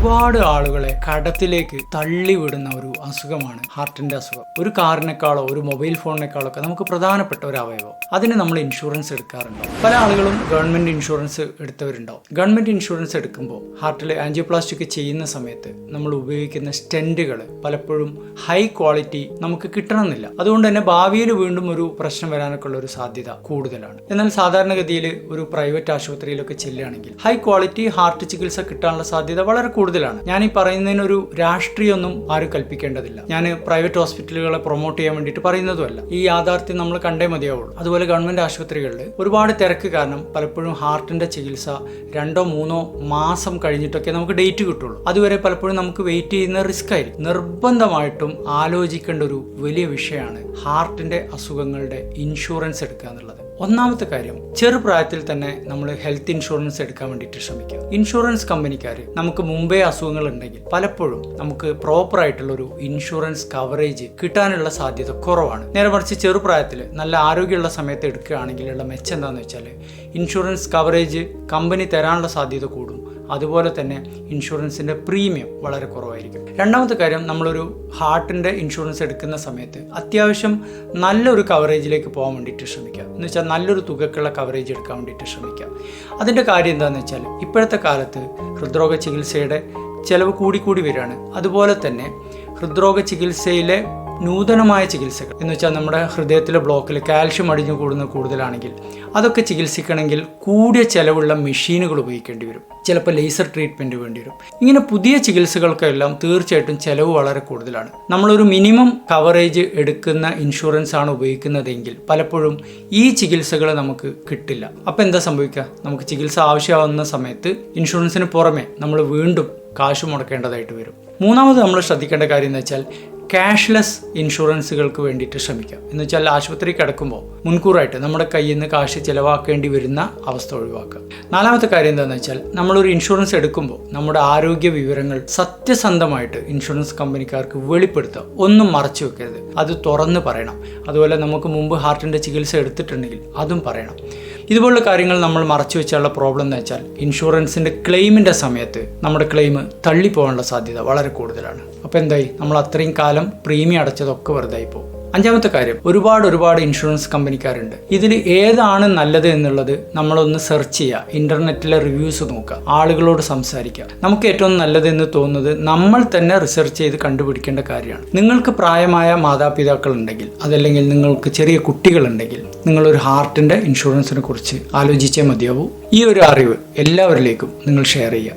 ഒരുപാട് ആളുകളെ കടത്തിലേക്ക് തള്ളിവിടുന്ന ഒരു അസുഖമാണ് ഹാർട്ടിന്റെ അസുഖം. ഒരു കാറിനേക്കാളോ ഒരു മൊബൈൽ ഫോണിനേക്കാളോ ഒക്കെ നമുക്ക് പ്രധാനപ്പെട്ട ഒരു അവയവം. അതിന് നമ്മൾ ഇൻഷുറൻസ് എടുക്കാറുണ്ടാവും. പല ആളുകളും ഗവൺമെന്റ് ഇൻഷുറൻസ് എടുത്തവരുണ്ടാവും. ഗവൺമെന്റ് ഇൻഷുറൻസ് എടുക്കുമ്പോൾ ഹാർട്ടിൽ ആൻജിയോപ്ലാസ്റ്റിക് ചെയ്യുന്ന സമയത്ത് നമ്മൾ ഉപയോഗിക്കുന്ന സ്റ്റെന്റുകൾ പലപ്പോഴും ഹൈ ക്വാളിറ്റി നമുക്ക് കിട്ടണമെന്നില്ല. അതുകൊണ്ട് തന്നെ ഭാവിയിൽ വീണ്ടും ഒരു പ്രശ്നം വരാനൊക്കെ ഉള്ള ഒരു സാധ്യത കൂടുതലാണ്. എന്നാൽ സാധാരണഗതിയിൽ ഒരു പ്രൈവറ്റ് ആശുപത്രിയിലൊക്കെ ചെല്ലുകയാണെങ്കിൽ ഹൈ ക്വാളിറ്റി ഹാർട്ട് ചികിത്സ കിട്ടാനുള്ള സാധ്യത വളരെ കൂടുതലാണ്. ഞാൻ ഈ പറയുന്നതിനൊരു രാഷ്ട്രീയമൊന്നും ആരും കൽപ്പിക്കേണ്ടതില്ല. ഞാൻ പ്രൈവറ്റ് ഹോസ്പിറ്റലുകളെ പ്രൊമോട്ട് ചെയ്യാൻ വേണ്ടിയിട്ട് പറയുന്നതുമല്ല. ഈ യാഥാർത്ഥ്യം നമ്മൾ കണ്ടേ മതിയാവുള്ളൂ. അതുപോലെ ഗവൺമെന്റ് ആശുപത്രികളിൽ ഒരുപാട് തിരക്ക് കാരണം പലപ്പോഴും ഹാർട്ടിന്റെ ചികിത്സ 2-3 മാസം കഴിഞ്ഞിട്ടൊക്കെ നമുക്ക് ഡേറ്റ് കിട്ടുള്ളൂ. അതുവരെ പലപ്പോഴും നമുക്ക് വെയിറ്റ് ചെയ്യുന്ന റിസ്ക് ആയിരിക്കും. നിർബന്ധമായിട്ടും ആലോചിക്കേണ്ട ഒരു വലിയ വിഷയമാണ് ഹാർട്ടിന്റെ അസുഖങ്ങളുടെ ഇൻഷുറൻസ് എടുക്കുക എന്നുള്ളത്. ഒന്നാമത്തെ കാര്യം, ചെറുപ്രായത്തിൽ തന്നെ നമ്മൾ ഹെൽത്ത് ഇൻഷുറൻസ് എടുക്കാൻ വേണ്ടിയിട്ട് ശ്രമിക്കുക. ഇൻഷുറൻസ് കമ്പനിക്കാർ നമുക്ക് മുമ്പേ അസുഖങ്ങൾ ഉണ്ടെങ്കിൽ പലപ്പോഴും നമുക്ക് പ്രോപ്പർ ആയിട്ടുള്ള ഒരു ഇൻഷുറൻസ് കവറേജ് കിട്ടാനുള്ള സാധ്യത കുറവാണ്. നേരെ മറിച്ച് ചെറുപ്രായത്തിൽ നല്ല ആരോഗ്യമുള്ള സമയത്ത് എടുക്കുകയാണെങ്കിലുള്ള മെച്ചം എന്താണെന്ന് വെച്ചാൽ ഇൻഷുറൻസ് കവറേജ് കമ്പനി തരാനുള്ള സാധ്യത കൂടും. അതുപോലെ തന്നെ ഇൻഷുറൻസിൻ്റെ പ്രീമിയം വളരെ കുറവായിരിക്കും. രണ്ടാമത്തെ കാര്യം, നമ്മളൊരു ഹാർട്ടിൻ്റെ ഇൻഷുറൻസ് എടുക്കുന്ന സമയത്ത് അത്യാവശ്യം നല്ലൊരു കവറേജിലേക്ക് പോകാൻ വേണ്ടിയിട്ട് ശ്രമിക്കുക. എന്ന് വെച്ചാൽ നല്ലൊരു തുകക്കുള്ള കവറേജ് എടുക്കാൻ വേണ്ടിയിട്ട് ശ്രമിക്കുക. അതിൻ്റെ കാര്യം എന്താണെന്ന് വെച്ചാൽ ഇപ്പോഴത്തെ കാലത്ത് ഹൃദ്രോഗ ചികിത്സയുടെ ചിലവ് കൂടിക്കൂടി വരികയാണ്. അതുപോലെ തന്നെ ഹൃദ്രോഗ ചികിത്സയിലെ നൂതനമായ ചികിത്സകൾ എന്ന് വെച്ചാൽ നമ്മുടെ ഹൃദയത്തിലെ ബ്ലോക്കിൽ കാൽഷ്യം അടിഞ്ഞു കൂടുന്ന കൂടുതലാണെങ്കിൽ അതൊക്കെ ചികിത്സിക്കണമെങ്കിൽ കൂടിയ ചിലവുള്ള മെഷീനുകൾ ഉപയോഗിക്കേണ്ടി വരും. ചിലപ്പോൾ ലേസർ ട്രീറ്റ്മെൻറ്റ് വേണ്ടി വരും. ഇങ്ങനെ പുതിയ ചികിത്സകൾക്കെല്ലാം തീർച്ചയായിട്ടും ചിലവ് വളരെ കൂടുതലാണ്. നമ്മളൊരു മിനിമം കവറേജ് എടുക്കുന്ന ഇൻഷുറൻസ് ആണ് ഉപയോഗിക്കുന്നതെങ്കിൽ പലപ്പോഴും ഈ ചികിത്സകൾ നമുക്ക് കിട്ടില്ല. അപ്പോൾ എന്താ സംഭവിക്കുക? നമുക്ക് ചികിത്സ ആവശ്യമാവുന്ന സമയത്ത് ഇൻഷുറൻസിന് പുറമെ നമ്മൾ വീണ്ടും കാശ് മുടക്കേണ്ടതായിട്ട് വരും. മൂന്നാമത് നമ്മൾ ശ്രദ്ധിക്കേണ്ട കാര്യം എന്ന് വെച്ചാൽ ക്യാഷ്ലെസ് ഇൻഷുറൻസുകൾക്ക് വേണ്ടിയിട്ട് ശ്രമിക്കുക. എന്ന് വെച്ചാൽ ആശുപത്രി കിടക്കുമ്പോൾ മുൻകൂറായിട്ട് നമ്മുടെ കയ്യിൽ നിന്ന് കാശ് ചിലവാക്കേണ്ടി വരുന്ന അവസ്ഥ ഒഴിവാക്കുക. നാലാമത്തെ കാര്യം എന്താണെന്ന് വെച്ചാൽ നമ്മളൊരു ഇൻഷുറൻസ് എടുക്കുമ്പോൾ നമ്മുടെ ആരോഗ്യ വിവരങ്ങൾ സത്യസന്ധമായിട്ട് ഇൻഷുറൻസ് കമ്പനിക്കാർക്ക് വെളിപ്പെടുത്തുക. ഒന്നും മറച്ചു വെക്കരുത്, അത് തുറന്ന് പറയണം. അതുപോലെ നമുക്ക് മുമ്പ് ഹാർട്ടിൻ്റെ ചികിത്സ എടുത്തിട്ടുണ്ടെങ്കിൽ അതും പറയണം. ഇതുപോലുള്ള കാര്യങ്ങൾ നമ്മൾ മറച്ചു വെച്ചാലുള്ള പ്രോബ്ലം എന്ന് വെച്ചാൽ ഇൻഷുറൻസിൻ്റെ ക്ലെയിമിൻ്റെ സമയത്ത് നമ്മുടെ ക്ലെയിം തള്ളിപ്പോകാനുള്ള സാധ്യത വളരെ കൂടുതലാണ്. അപ്പോൾ എന്തായി? നമ്മൾ അത്രയും കാലം പ്രീമിയം അടച്ചതൊക്കെ വെറുതായി പോകും. അഞ്ചാമത്തെ കാര്യം, ഒരുപാട് ഇൻഷുറൻസ് കമ്പനിക്കാരുണ്ട്. ഇതിൽ ഏതാണ് നല്ലത് എന്നുള്ളത് നമ്മളൊന്ന് സെർച്ച് ചെയ്യുക. ഇന്റർനെറ്റിലെ റിവ്യൂസ് നോക്കുക, ആളുകളോട് സംസാരിക്കുക. നമുക്ക് ഏറ്റവും നല്ലതെന്ന് തോന്നുന്നത് നമ്മൾ തന്നെ റിസർച്ച് ചെയ്ത് കണ്ടുപിടിക്കേണ്ട കാര്യമാണ്. നിങ്ങൾക്ക് പ്രായമായ മാതാപിതാക്കൾ ഉണ്ടെങ്കിൽ, അതല്ലെങ്കിൽ നിങ്ങൾക്ക് ചെറിയ കുട്ടികളുണ്ടെങ്കിൽ നിങ്ങളൊരു ഹാർട്ടിൻ്റെ ഇൻഷുറൻസിനെ കുറിച്ച് ആലോചിച്ചേ മതിയാവൂ. ഈ ഒരു അറിവ് എല്ലാവരിലേക്കും നിങ്ങൾ ഷെയർ ചെയ്യുക.